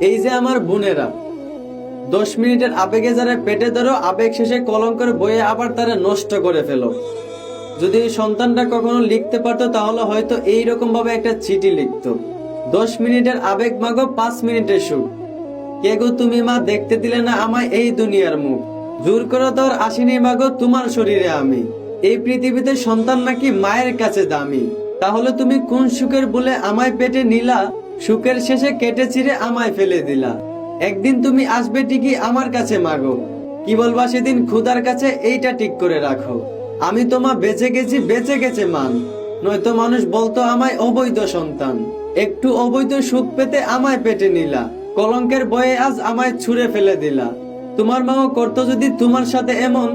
এই যে আমার বোনেরা, 10 মিনিটের আবেগে যারা পেটে ধরো, আবেগ শেষে কলঙ্কের বইয়ে আবার তারা নষ্ট করে ফেলো। যদি এই সন্তানটা কখনো লিখতে পারতো তাহলে হয়তো এইরকম ভাবে একটা চিঠি লিখতো, 10 মিনিটের আবেগ মাগো 5 মিনিটের সুখ। কে গো তুমি মা, দেখতে দিলে না আমায় এই দুনিয়ার মুখ। জোর করে তোর আসিনি মাগো তোমার শরীরে আমি। এই পৃথিবীতে সন্তান নাকি মায়ের কাছে দামি। তাহলে তুমি কোন সুখের বলে আমায় পেটে নিলা, সুখের শেষে কেটে চিরে আমায় ফেলে দিলা। একদিন তুমি আসবে ঠিকই আমার কাছে মাগো, কি বলবা সেদিন ক্ষুধার কাছে, এইটা ঠিক করে রাখো। আমি তোমা বেঁচে গেছি, বেঁচে গেছে মান, নয়তো মানুষ বলতো আমায় অবৈধ সন্তান। একটু অবৈধ সুখ পেতে আমায় পেটে নিলা, কলঙ্কের বয়ে আজ আমায় ছুঁড়ে ফেলে দিলা। তোমার মাও করতো যদি তোমার সাথে এমন,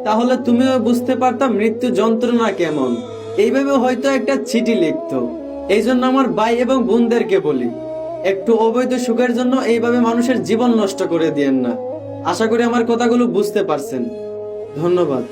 তাহলে তুমিও বুঝতে পারতাম মৃত্যু যন্ত্রণা কেমন। এইভাবে হয়তো একটা চিঠি লিখতো। এই জন্য আমার ভাই এবং বোনদেরকে বলি, একটু অবৈধ সুখের জন্য এইভাবে মানুষের জীবন নষ্ট করে দিয়েন না। আশা করি আমার কথাগুলো বুঝতে পারছেন। ধন্যবাদ।